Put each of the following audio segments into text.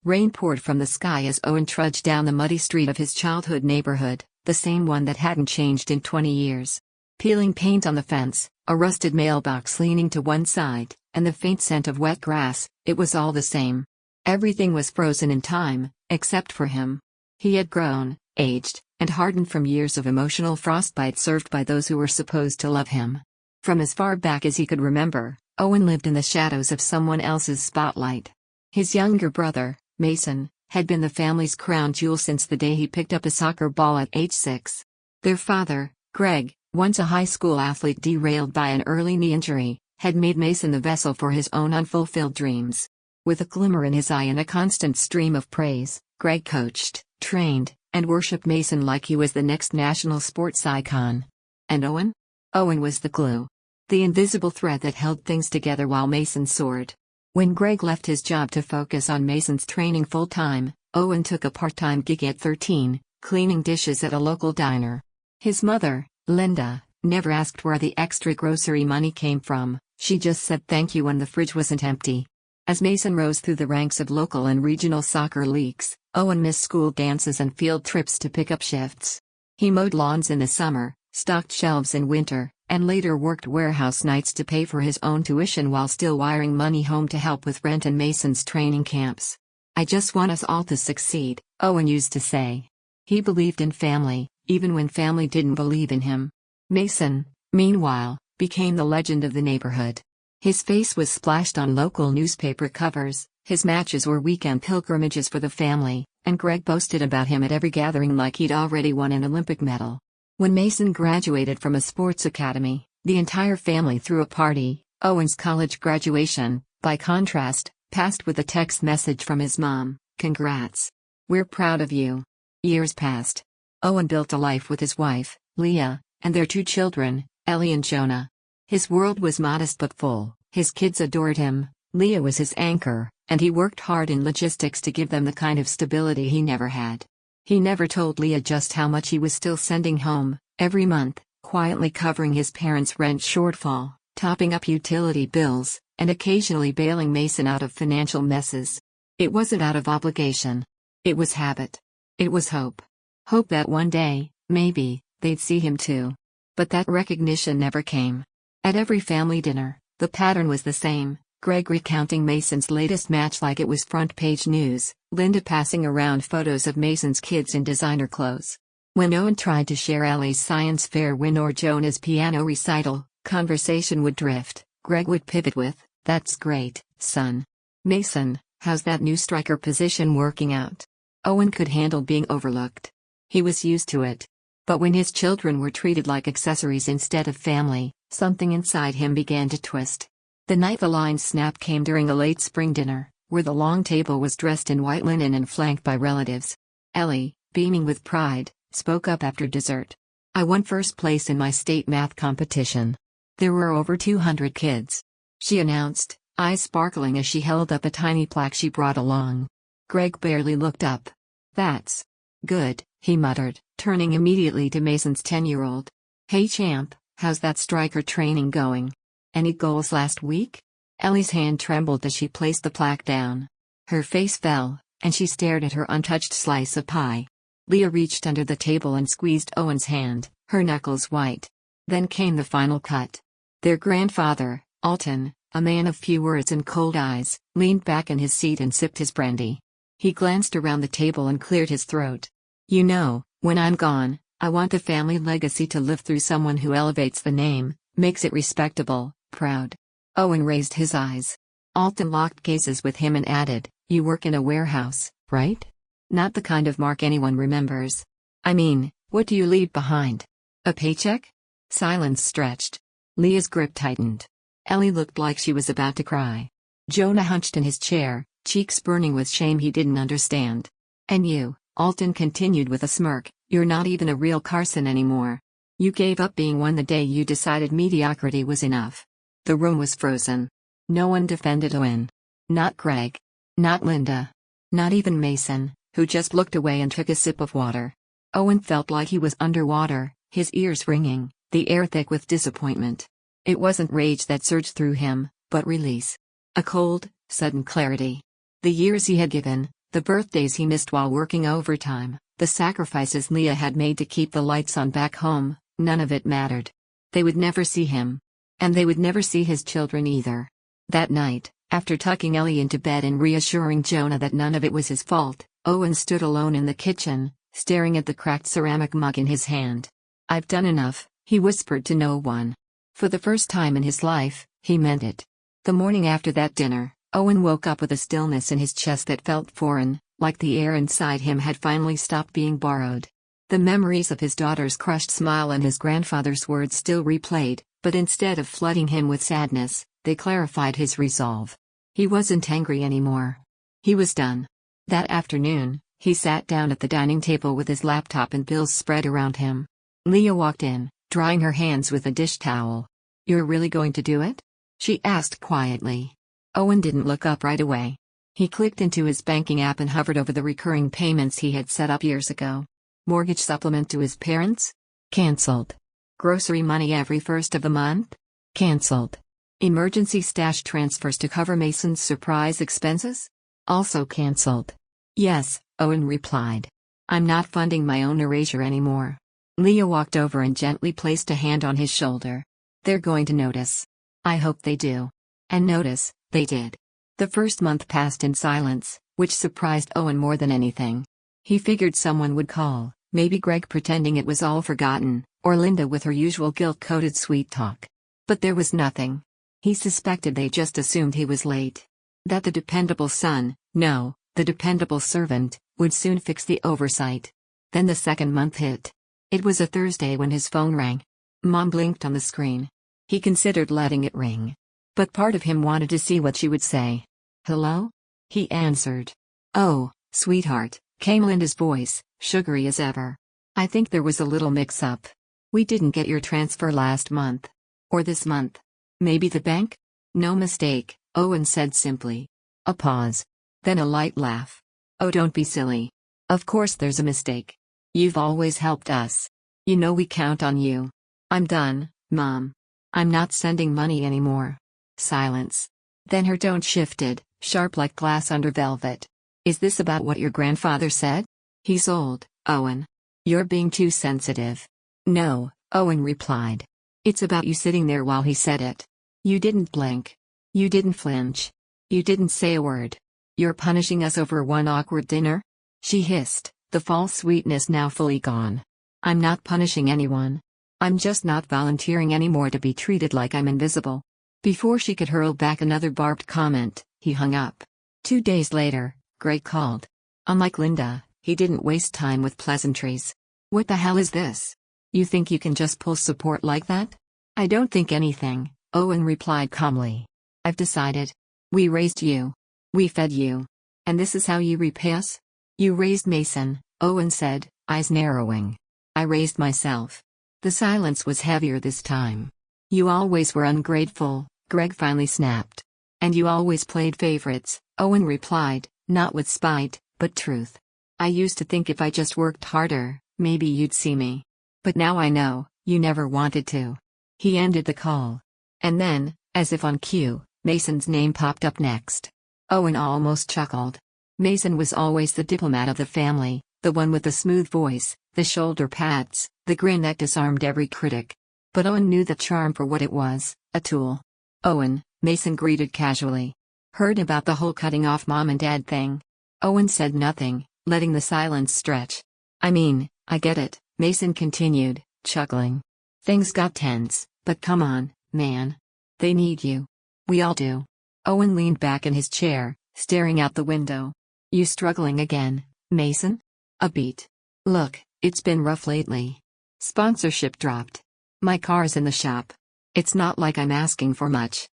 Rain poured from the sky as Owen trudged down the muddy street of his childhood neighborhood, the same one that hadn't changed in 20 years. Peeling paint on the fence, a rusted mailbox leaning to one side, and the faint scent of wet grass, it was all the same. Everything was frozen in time, except for him. He had grown, aged, and hardened from years of emotional frostbite served by those who were supposed to love him. From as far back as he could remember, Owen lived in the shadows of someone else's spotlight. His younger brother, Mason, had been the family's crown jewel since the day he picked up a soccer ball at age 6. Their father, Greg, once a high school athlete derailed by an early knee injury, had made Mason the vessel for his own unfulfilled dreams. With a glimmer in his eye and a constant stream of praise, Greg coached, trained, and worshipped Mason like he was the next national sports icon. And Owen? Owen was the glue. The invisible thread that held things together while Mason soared. When Greg left his job to focus on Mason's training full-time, Owen took a part-time gig at 13, cleaning dishes at a local diner. His mother, Linda, never asked where the extra grocery money came from, she just said thank you when the fridge wasn't empty. As Mason rose through the ranks of local and regional soccer leagues, Owen missed school dances and field trips to pick up shifts. He mowed lawns in the summer, stocked shelves in winter, and later worked warehouse nights to pay for his own tuition while still wiring money home to help with rent and Mason's training camps. "I just want us all to succeed," Owen used to say. He believed in family, even when family didn't believe in him. Mason, meanwhile, became the legend of the neighborhood. His face was splashed on local newspaper covers, his matches were weekend pilgrimages for the family, and Greg boasted about him at every gathering like he'd already won an Olympic medal. When Mason graduated from a sports academy, the entire family threw a party. Owen's college graduation, by contrast, passed with a text message from his mom, "Congrats. We're proud of you." Years passed. Owen built a life with his wife, Leah, and their 2 children, Ellie and Jonah. His world was modest but full, his kids adored him, Leah was his anchor, and he worked hard in logistics to give them the kind of stability he never had. He never told Leah just how much he was still sending home, every month, quietly covering his parents' rent shortfall, topping up utility bills, and occasionally bailing Mason out of financial messes. It wasn't out of obligation. It was habit. It was hope. Hope that one day, maybe, they'd see him too. But that recognition never came. At every family dinner, the pattern was the same: Greg recounting Mason's latest match like it was front-page news, Linda passing around photos of Mason's kids in designer clothes. When Owen tried to share Ellie's science fair win or Jonah's piano recital, conversation would drift. Greg would pivot with, "That's great, son. Mason, how's that new striker position working out?" Owen could handle being overlooked. He was used to it. But when his children were treated like accessories instead of family, something inside him began to twist. The night the line snapped came during a late spring dinner, where the long table was dressed in white linen and flanked by relatives. Ellie, beaming with pride, spoke up after dessert. "I won first place in my state math competition. There were over 200 kids," she announced, eyes sparkling as she held up a tiny plaque she brought along. Greg barely looked up. "That's good," he muttered, turning immediately to Mason's 10-year-old. "Hey champ, how's that striker training going? Any goals last week?" Ellie's hand trembled as she placed the plaque down. Her face fell, and she stared at her untouched slice of pie. Leah reached under the table and squeezed Owen's hand, her knuckles white. Then came the final cut. Their grandfather, Alton, a man of few words and cold eyes, leaned back in his seat and sipped his brandy. He glanced around the table and cleared his throat. "You know, when I'm gone, I want the family legacy to live through someone who elevates the name, makes it respectable, proud." Owen raised his eyes. Alton locked gazes with him and added, "You work in a warehouse, right? Not the kind of mark anyone remembers. I mean, what do you leave behind? A paycheck?" Silence stretched. Leah's grip tightened. Ellie looked like she was about to cry. Jonah hunched in his chair, cheeks burning with shame he didn't understand. "And you," Alton continued with a smirk, "you're not even a real Carson anymore. You gave up being one the day you decided mediocrity was enough." The room was frozen. No one defended Owen. Not Greg. Not Linda. Not even Mason, who just looked away and took a sip of water. Owen felt like he was underwater, his ears ringing, the air thick with disappointment. It wasn't rage that surged through him, but release. A cold, sudden clarity. The years he had given, The birthdays he missed while working overtime, the sacrifices Leah had made to keep the lights on back home, none of it mattered. They would never see him. And they would never see his children either. That night, after tucking Ellie into bed and reassuring Jonah that none of it was his fault, Owen stood alone in the kitchen, staring at the cracked ceramic mug in his hand. "I've done enough," he whispered to no one. For the first time in his life, he meant it. The morning after that dinner, Owen woke up with a stillness in his chest that felt foreign, like the air inside him had finally stopped being borrowed. The memories of his daughter's crushed smile and his grandfather's words still replayed, but instead of flooding him with sadness, they clarified his resolve. He wasn't angry anymore. He was done. That afternoon, he sat down at the dining table with his laptop and bills spread around him. Leah walked in, drying her hands with a dish towel. "You're really going to do it?" she asked quietly. Owen didn't look up right away. He clicked into his banking app and hovered over the recurring payments he had set up years ago. Mortgage supplement to his parents? Cancelled. Grocery money every first of the month? Cancelled. Emergency stash transfers to cover Mason's surprise expenses? Also cancelled. "Yes," Owen replied. "I'm not funding my own erasure anymore." Leah walked over and gently placed a hand on his shoulder. "They're going to notice. I hope they do." And notice, they did. The first month passed in silence, which surprised Owen more than anything. He figured someone would call, maybe Greg pretending it was all forgotten, or Linda with her usual guilt-coated sweet talk. But there was nothing. He suspected they just assumed he was late. That the dependable son, no, the dependable servant, would soon fix the oversight. Then the second month hit. It was a Thursday when his phone rang. Mom blinked on the screen. He considered letting it ring. But part of him wanted to see what she would say. "Hello?" he answered. "Oh, sweetheart," came Linda's voice, sugary as ever. "I think there was a little mix-up. We didn't get your transfer last month. Or this month. Maybe the bank?" "No mistake," Owen said simply. A pause. Then a light laugh. "Oh, don't be silly. Of course there's a mistake. You've always helped us. You know we count on you." "I'm done, Mom. I'm not sending money anymore." Silence. Then her tone shifted, sharp like glass under velvet. "Is this about what your grandfather said?" "He's old, Owen. You're being too sensitive." "No," Owen replied. "It's about you sitting there while he said it. You didn't blink. You didn't flinch. You didn't say a word. You're punishing us over one awkward dinner?" She hissed, the false sweetness now fully gone. "I'm not punishing anyone. I'm just not volunteering anymore to be treated like I'm invisible." Before she could hurl back another barbed comment, he hung up. 2 days later, Greg called. Unlike Linda, he didn't waste time with pleasantries. "What the hell is this? You think you can just pull support like that?" "I don't think anything," Owen replied calmly. "I've decided. We raised you. We fed you. And this is how you repay us?" "You raised Mason," Owen said, eyes narrowing. "I raised myself." The silence was heavier this time. "You always were ungrateful," Greg finally snapped. "And you always played favorites," Owen replied, not with spite, but truth. "I used to think if I just worked harder, maybe you'd see me. But now I know, you never wanted to." He ended the call. And then, as if on cue, Mason's name popped up next. Owen almost chuckled. Mason was always the diplomat of the family, the one with the smooth voice, the shoulder pats, the grin that disarmed every critic. But Owen knew the charm for what it was, a tool. "Owen," Mason greeted casually. "Heard about the whole cutting off mom and dad thing?" Owen said nothing, letting the silence stretch. "I mean, I get it," Mason continued, chuckling. "Things got tense, but come on, man. They need you. We all do." Owen leaned back in his chair, staring out the window. "You struggling again, Mason?" "A beat. Look, it's been rough lately. Sponsorship dropped. My car's in the shop. It's not like I'm asking for much."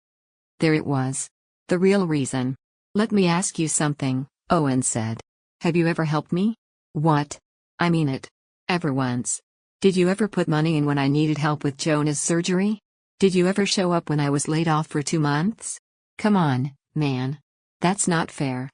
There it was. The real reason. "Let me ask you something," Owen said. "Have you ever helped me?" "What?" "I mean it. Ever once. Did you ever put money in when I needed help with Jonah's surgery? Did you ever show up when I was laid off for 2 months? Come on, man. That's not fair."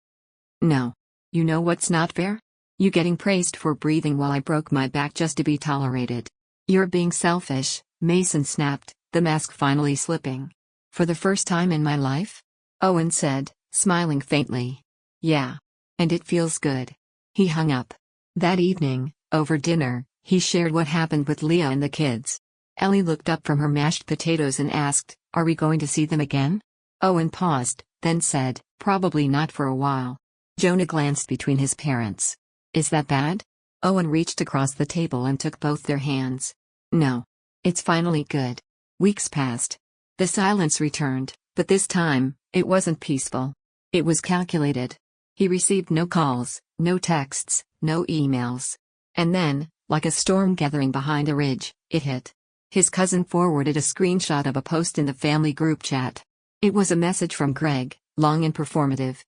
"No. You know what's not fair? You getting praised for breathing while I broke my back just to be tolerated. You're being selfish," Mason snapped, the mask finally slipping. "For the first time in my life?" Owen said, smiling faintly. "Yeah. And it feels good. He hung up. That evening, over dinner, he shared what happened with Leah and the kids. Ellie looked up from her mashed potatoes and asked, "Are we going to see them again?" Owen paused, then said, "Probably not for a while." Jonah glanced between his parents. "Is that bad?" Owen reached across the table and took both their hands. "No. It's finally good." Weeks passed. The silence returned, but this time, it wasn't peaceful. It was calculated. He received no calls, no texts, no emails. And then, like a storm gathering behind a ridge, it hit. His cousin forwarded a screenshot of a post in the family group chat. It was a message from Greg, long and performative.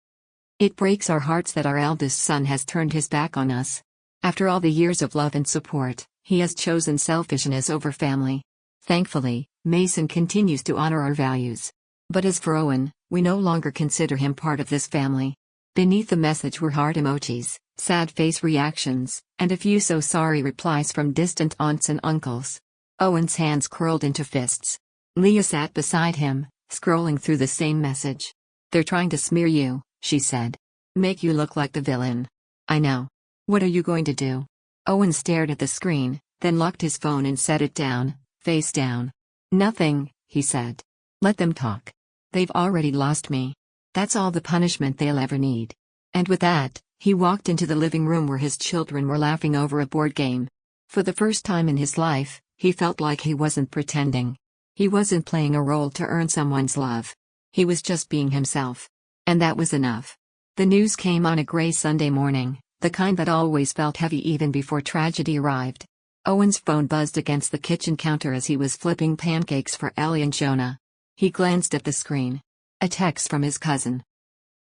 "It breaks our hearts that our eldest son has turned his back on us. After all the years of love and support, he has chosen selfishness over family. Thankfully, Mason continues to honor our values. But as for Owen, we no longer consider him part of this family." Beneath the message were heart emojis, sad face reactions, and a few "so sorry" replies from distant aunts and uncles. Owen's hands curled into fists. Leah sat beside him, scrolling through the same message. "They're trying to smear you," she said. "Make you look like the villain. I know. What are you going to do?" Owen stared at the screen, then locked his phone and set it down, face down. "Nothing," he said. "Let them talk. They've already lost me. That's all the punishment they'll ever need." And with that, he walked into the living room where his children were laughing over a board game. For the first time in his life, he felt like he wasn't pretending. He wasn't playing a role to earn someone's love. He was just being himself. And that was enough. The news came on a gray Sunday morning, the kind that always felt heavy even before tragedy arrived. Owen's phone buzzed against the kitchen counter as he was flipping pancakes for Ellie and Jonah. He glanced at the screen. A text from his cousin.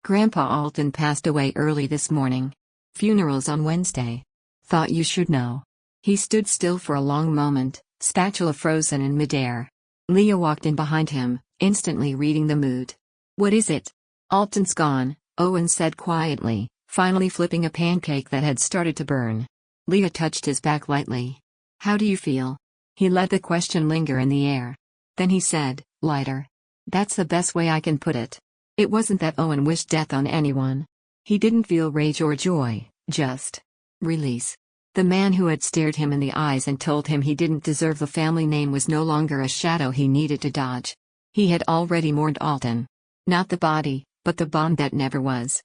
"Grandpa Alton passed away early this morning. Funerals on Wednesday. Thought you should know." He stood still for a long moment, spatula frozen in midair. Leah walked in behind him, instantly reading the mood. "What is it?" "Alton's gone," Owen said quietly, finally flipping a pancake that had started to burn. Leah touched his back lightly. "How do you feel?" He let the question linger in the air. Then he said, lighter. "That's the best way I can put it." It wasn't that Owen wished death on anyone. He didn't feel rage or joy, just release. The man who had stared him in the eyes and told him he didn't deserve the family name was no longer a shadow he needed to dodge. He had already mourned Alton. Not the body, but the bond that never was.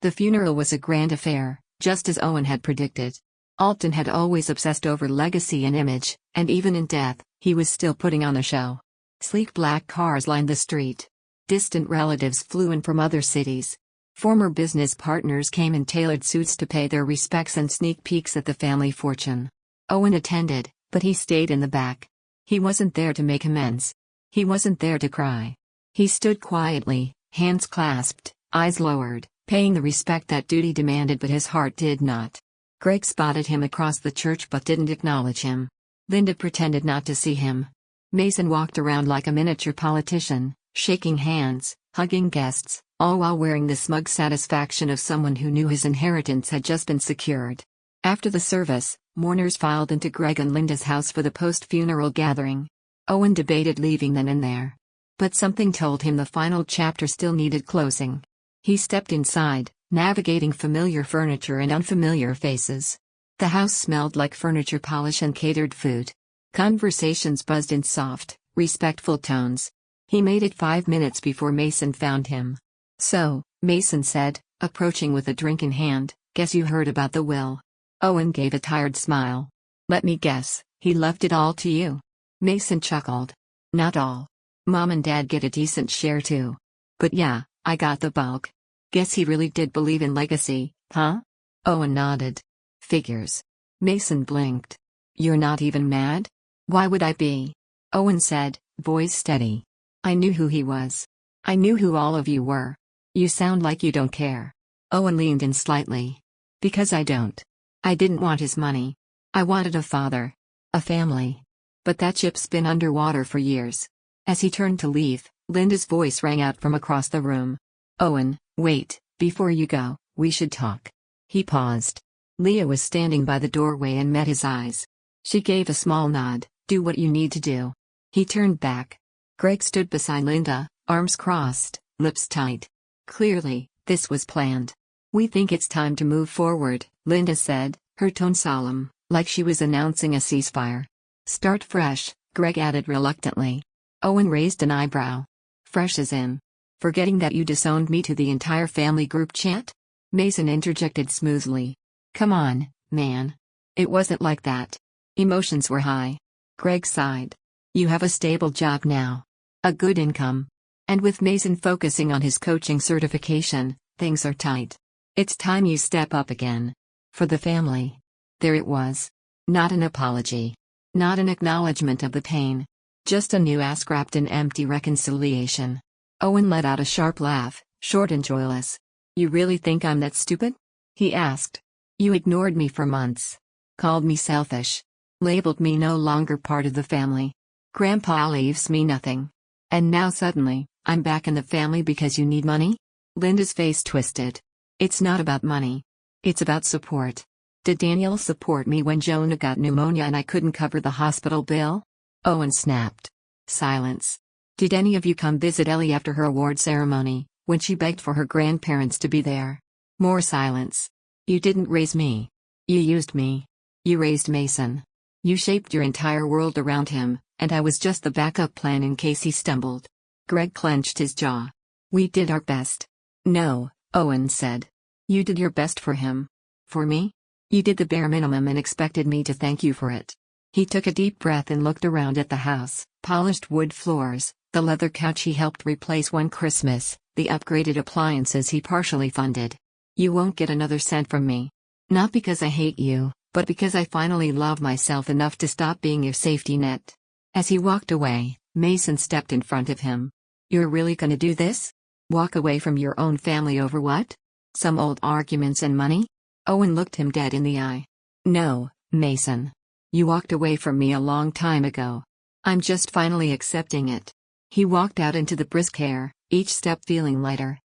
The funeral was a grand affair, just as Owen had predicted. Alton had always obsessed over legacy and image, and even in death, he was still putting on a show. Sleek black cars lined the street. Distant relatives flew in from other cities. Former business partners came in tailored suits to pay their respects and sneak peeks at the family fortune. Owen attended, but he stayed in the back. He wasn't there to make amends. He wasn't there to cry. He stood quietly, hands clasped, eyes lowered, paying the respect that duty demanded, but his heart did not. Greg spotted him across the church but didn't acknowledge him. Linda pretended not to see him. Mason walked around like a miniature politician, shaking hands, hugging guests, all while wearing the smug satisfaction of someone who knew his inheritance had just been secured. After the service, mourners filed into Greg and Linda's house for the post-funeral gathering. Owen debated leaving then and there. But something told him the final chapter still needed closing. He stepped inside, navigating familiar furniture and unfamiliar faces. The house smelled like furniture polish and catered food. Conversations buzzed in soft, respectful tones. He made it 5 minutes before Mason found him. "So," Mason said, approaching with a drink in hand, "guess you heard about the will." Owen gave a tired smile. "Let me guess, he left it all to you." Mason chuckled. "Not all. Mom and Dad get a decent share too. But yeah, I got the bulk." "Guess he really did believe in legacy, huh?" Owen nodded. "Figures." Mason blinked. "You're not even mad?" "Why would I be?" Owen said, voice steady. "I knew who he was. I knew who all of you were. You sound like you don't care." Owen leaned in slightly. "Because I don't. I didn't want his money. I wanted a father. A family. But that ship's been underwater for years." As he turned to leave, Linda's voice rang out from across the room. "Owen, wait, before you go, we should talk." He paused. Leah was standing by the doorway and met his eyes. She gave a small nod. "Do what you need to do." He turned back. Greg stood beside Linda, arms crossed, lips tight. Clearly, this was planned. We think it's time to move forward, Linda said, her tone solemn, like she was announcing a ceasefire. Start fresh, Greg added reluctantly. Owen raised an eyebrow. Fresh as in? Forgetting that you disowned me to the entire family group chat? Mason interjected smoothly. Come on, man. It wasn't like that. Emotions were high. Greg sighed. You have a stable job now. A good income. And with Mason focusing on his coaching certification, things are tight. It's time you step up again. For the family. There it was. Not an apology. Not an acknowledgement of the pain. Just a new ask wrapped in empty reconciliation. Owen let out a sharp laugh, short and joyless. You really think I'm that stupid? He asked. You ignored me for months. Called me selfish. Labeled me no longer part of the family. Grandpa leaves me nothing. And now suddenly, I'm back in the family because you need money? Linda's face twisted. It's not about money. It's about support. Did Daniel support me when Jonah got pneumonia and I couldn't cover the hospital bill? Owen snapped. Silence. Did any of you come visit Ellie after her award ceremony, when she begged for her grandparents to be there? More silence. You didn't raise me. You used me. You raised Mason. You shaped your entire world around him, and I was just the backup plan in case he stumbled. Greg clenched his jaw. We did our best. No, Owen said. You did your best for him. For me? You did the bare minimum and expected me to thank you for it. He took a deep breath and looked around at the house, polished wood floors, the leather couch he helped replace one Christmas, the upgraded appliances he partially funded. You won't get another cent from me. Not because I hate you, but because I finally love myself enough to stop being your safety net. As he walked away, Mason stepped in front of him. You're really gonna do this? Walk away from your own family over what? Some old arguments and money? Owen looked him dead in the eye. No, Mason. You walked away from me a long time ago. I'm just finally accepting it. He walked out into the brisk air, each step feeling lighter.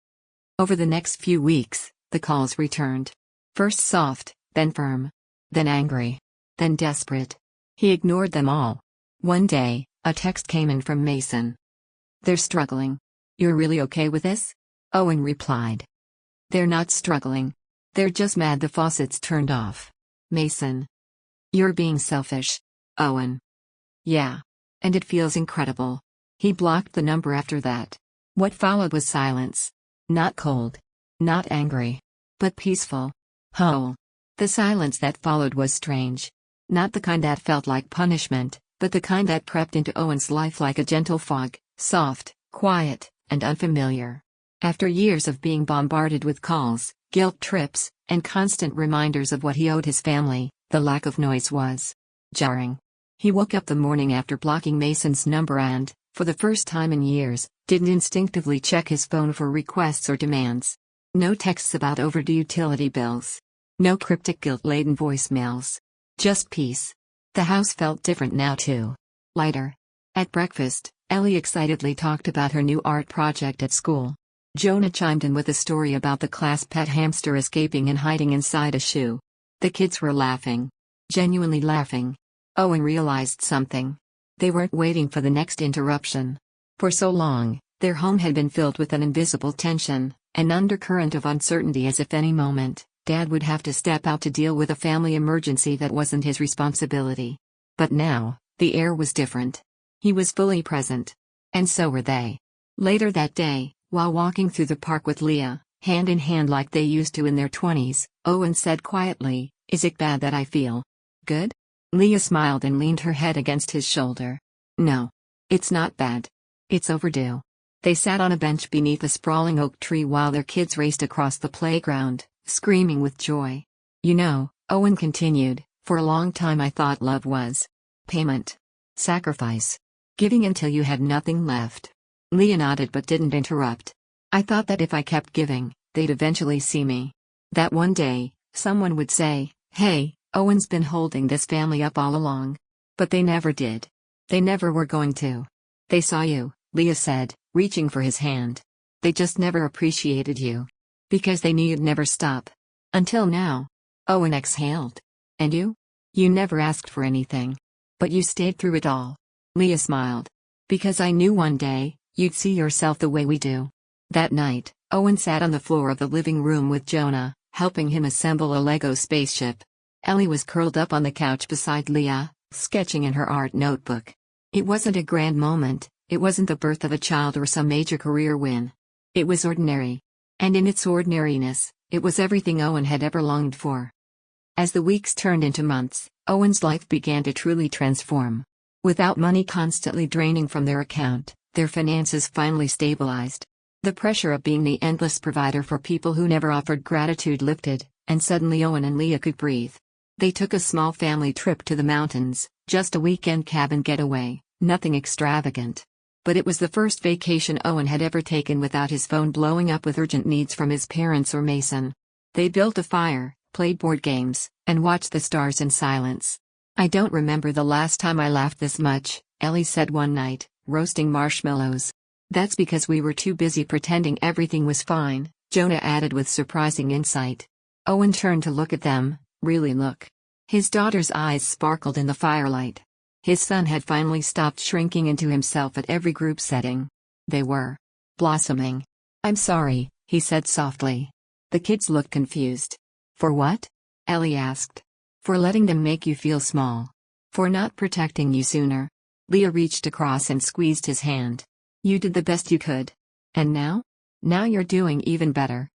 Over the next few weeks, the calls returned. First soft, then firm. Then angry. Then desperate. He ignored them all. One day, a text came in from Mason. They're struggling. You're really okay with this? Owen replied. They're not struggling. They're just mad the faucet's turned off. Mason. You're being selfish. Owen. Yeah. And it feels incredible. He blocked the number after that. What followed was silence. Not cold. Not angry. But peaceful. Whole. The silence that followed was strange. Not the kind that felt like punishment, but the kind that crept into Owen's life like a gentle fog, soft, quiet, and unfamiliar. After years of being bombarded with calls, guilt trips, and constant reminders of what he owed his family, the lack of noise was jarring. He woke up the morning after blocking Mason's number and, for the first time in years, didn't instinctively check his phone for requests or demands. No texts about overdue utility bills. No cryptic guilt-laden voicemails. Just peace. The house felt different now too. Lighter. At breakfast, Ellie excitedly talked about her new art project at school. Jonah chimed in with a story about the class pet hamster escaping and hiding inside a shoe. The kids were laughing. Genuinely laughing. Owen realized something. They weren't waiting for the next interruption. For so long, their home had been filled with an invisible tension, an undercurrent of uncertainty as if any moment, Dad would have to step out to deal with a family emergency that wasn't his responsibility. But now, the air was different. He was fully present. And so were they. Later that day, while walking through the park with Leah, hand in hand like they used to in their 20s, Owen said quietly, "Is it bad that I feel good?" Leah smiled and leaned her head against his shoulder. "No. It's not bad. It's overdue." They sat on a bench beneath a sprawling oak tree while their kids raced across the playground, screaming with joy. "You know," Owen continued, "for a long time I thought love was payment. Sacrifice. Giving until you had nothing left." Leah nodded but didn't interrupt. "I thought that if I kept giving, they'd eventually see me. That one day, someone would say, 'Hey, Owen's been holding this family up all along.' But they never did. They never were going to." "They saw you," Leah said, reaching for his hand. "They just never appreciated you. Because they knew you'd never stop. Until now." Owen exhaled. "And you? You never asked for anything. But you stayed through it all." Leah smiled. "Because I knew one day, you'd see yourself the way we do." That night, Owen sat on the floor of the living room with Jonah, helping him assemble a Lego spaceship. Ellie was curled up on the couch beside Leah, sketching in her art notebook. It wasn't a grand moment, it wasn't the birth of a child or some major career win. It was ordinary. And in its ordinariness, it was everything Owen had ever longed for. As the weeks turned into months, Owen's life began to truly transform. Without money constantly draining from their account, their finances finally stabilized. The pressure of being the endless provider for people who never offered gratitude lifted, and suddenly Owen and Leah could breathe. They took a small family trip to the mountains, just a weekend cabin getaway, nothing extravagant. But it was the first vacation Owen had ever taken without his phone blowing up with urgent needs from his parents or Mason. They built a fire, played board games, and watched the stars in silence. "I don't remember the last time I laughed this much," Ellie said one night, roasting marshmallows. "That's because we were too busy pretending everything was fine," Jonah added with surprising insight. Owen turned to look at them, really look. His daughter's eyes sparkled in the firelight. His son had finally stopped shrinking into himself at every group setting. They were blossoming. "I'm sorry," he said softly. The kids looked confused. "For what?" Ellie asked. "For letting them make you feel small. For not protecting you sooner." Leah reached across and squeezed his hand. "You did the best you could. And now? Now you're doing even better."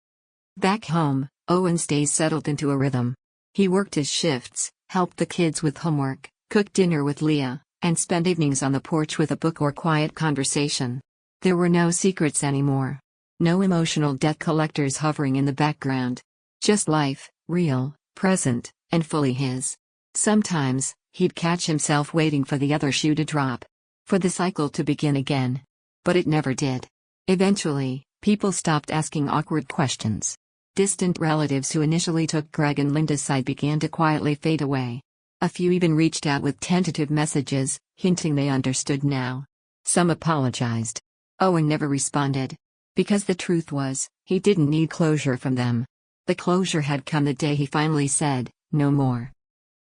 Back home, Owen's days settled into a rhythm. He worked his shifts, helped the kids with homework, cooked dinner with Leah, and spent evenings on the porch with a book or quiet conversation. There were no secrets anymore. No emotional debt collectors hovering in the background. Just life, real, present, and fully his. Sometimes, he'd catch himself waiting for the other shoe to drop. For the cycle to begin again. But it never did. Eventually, people stopped asking awkward questions. Distant relatives who initially took Greg and Linda's side began to quietly fade away. A few even reached out with tentative messages, hinting they understood now. Some apologized. Owen never responded. Because the truth was, he didn't need closure from them. The closure had come the day he finally said, "No more."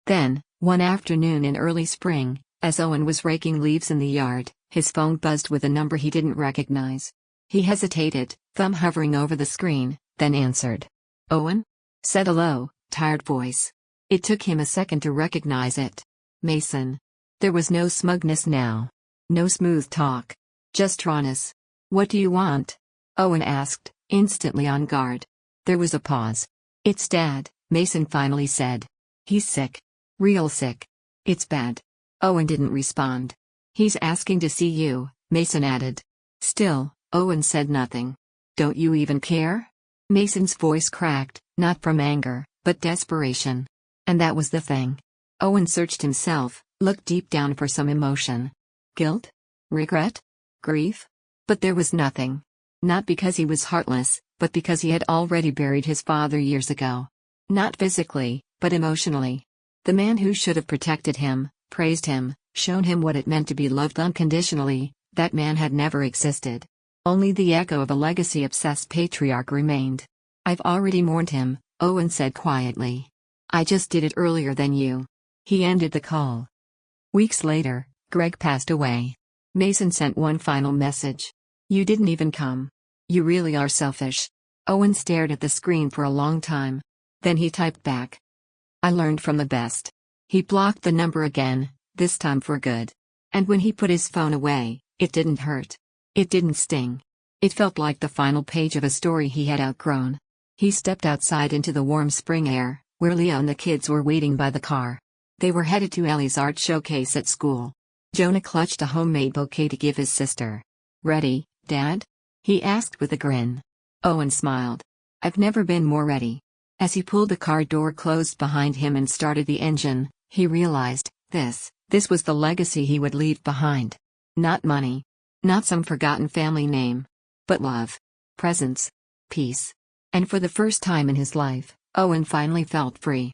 Then, one afternoon in early spring, as Owen was raking leaves in the yard, his phone buzzed with a number he didn't recognize. He hesitated, thumb hovering over the screen, then answered. "Owen?" said a low, tired voice. It took him a second to recognize it. Mason. There was no smugness now. No smooth talk. Just rawness. "What do you want?" Owen asked, instantly on guard. There was a pause. "It's Dad," Mason finally said. "He's sick. Real sick. It's bad." Owen didn't respond. "He's asking to see you," Mason added. Still, Owen said nothing. "Don't you even care?" Mason's voice cracked, not from anger, but desperation. And that was the thing. Owen searched himself, looked deep down for some emotion. Guilt? Regret? Grief? But there was nothing. Not because he was heartless, but because he had already buried his father years ago. Not physically, but emotionally. The man who should have protected him, praised him, shown him what it meant to be loved unconditionally, that man had never existed. Only the echo of a legacy-obsessed patriarch remained. "I've already mourned him," Owen said quietly. "I just did it earlier than you." He ended the call. Weeks later, Greg passed away. Mason sent one final message. "You didn't even come. You really are selfish." Owen stared at the screen for a long time. Then he typed back. "I learned from the best." He blocked the number again, this time for good. And when he put his phone away, it didn't hurt. It didn't sting. It felt like the final page of a story he had outgrown. He stepped outside into the warm spring air, where Leah and the kids were waiting by the car. They were headed to Ellie's art showcase at school. Jonah clutched a homemade bouquet to give his sister. "Ready, Dad?" he asked with a grin. Owen smiled. "I've never been more ready." As he pulled the car door closed behind him and started the engine, he realized, this was the legacy he would leave behind. Not money. Not some forgotten family name. But love. Presence. Peace. And for the first time in his life, Owen finally felt free.